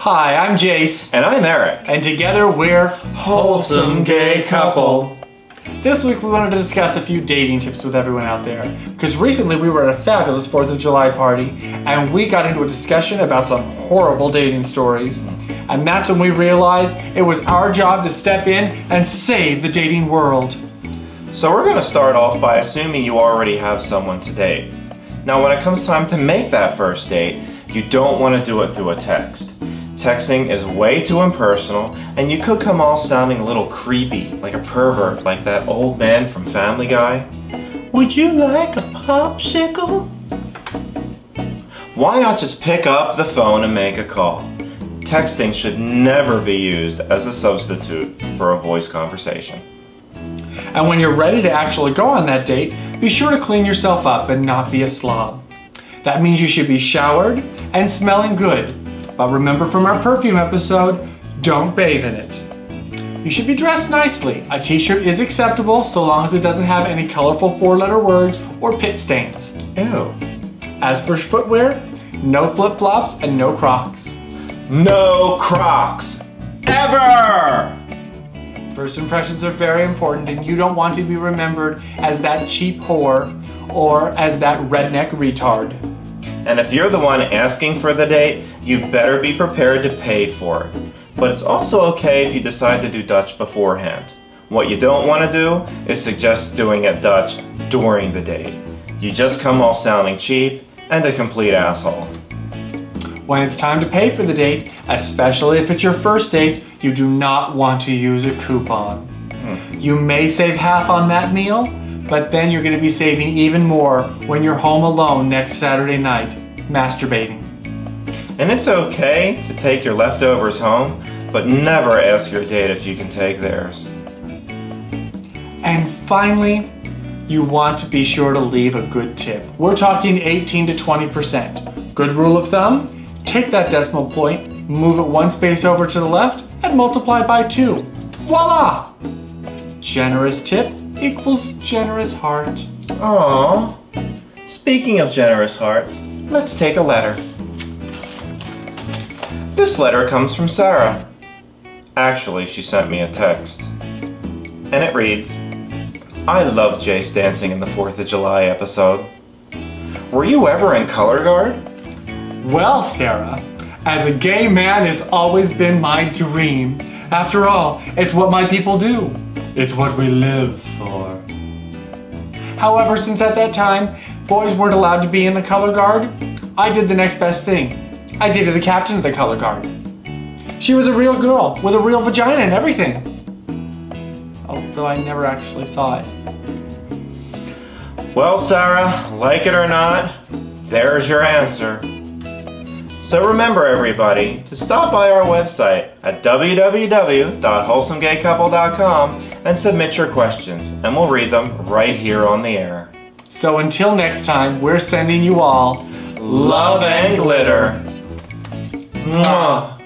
Hi, I'm Jace. And I'm Eric. And together we're Wholesome Gay Couple. This week we wanted to discuss a few dating tips with everyone out there. Because recently we were at a fabulous 4th of July party and we got into a discussion about some horrible dating stories. And that's when we realized it was our job to step in and save the dating world. So we're going to start off by assuming you already have someone to date. Now when it comes time to make that first date, you don't want to do it through a text. Texting is way too impersonal, and you could come off sounding a little creepy, like a pervert, like that old man from Family Guy. Would you like a popsicle? Why not just pick up the phone and make a call? Texting should never be used as a substitute for a voice conversation. And when you're ready to actually go on that date, be sure to clean yourself up and not be a slob. That means you should be showered and smelling good. But remember from our perfume episode, don't bathe in it. You should be dressed nicely. A t-shirt is acceptable so long as it doesn't have any colorful 4-letter words or pit stains. Ew. As for footwear, no flip-flops and no Crocs. No Crocs! Ever! First impressions are very important and you don't want to be remembered as that cheap whore or as that redneck retard. And if you're the one asking for the date, you better be prepared to pay for it. But it's also okay if you decide to do Dutch beforehand. What you don't want to do is suggest doing it Dutch during the date. You just come off sounding cheap and a complete asshole. When it's time to pay for the date, especially if it's your first date, you do not want to use a coupon. You may save half on that meal, but then you're going to be saving even more when you're home alone next Saturday night, masturbating. And it's okay to take your leftovers home, but never ask your date if you can take theirs. And finally, you want to be sure to leave a good tip. We're talking 18 to 20%. Good rule of thumb, take that decimal point, move it one space over to the left, and multiply by 2. Voila! Generous tip equals generous heart. Aww. Speaking of generous hearts, let's take a letter. This letter comes from Sarah. Actually, she sent me a text. And it reads, I love Jace dancing in the 4th of July episode. Were you ever in color guard? Well, Sarah, as a gay man, it's always been my dream. After all, it's what my people do. It's what we live for. However, since at that time, boys weren't allowed to be in the color guard, I did the next best thing. I dated the captain of the color guard. She was a real girl with a real vagina and everything. Although I never actually saw it. Well, Sarah, like it or not, there's your answer. So remember everybody, to stop by our website at www.wholesomegaycouple.com and submit your questions, and we'll read them right here on the air. So until next time, we're sending you all love and glitter. Mwah.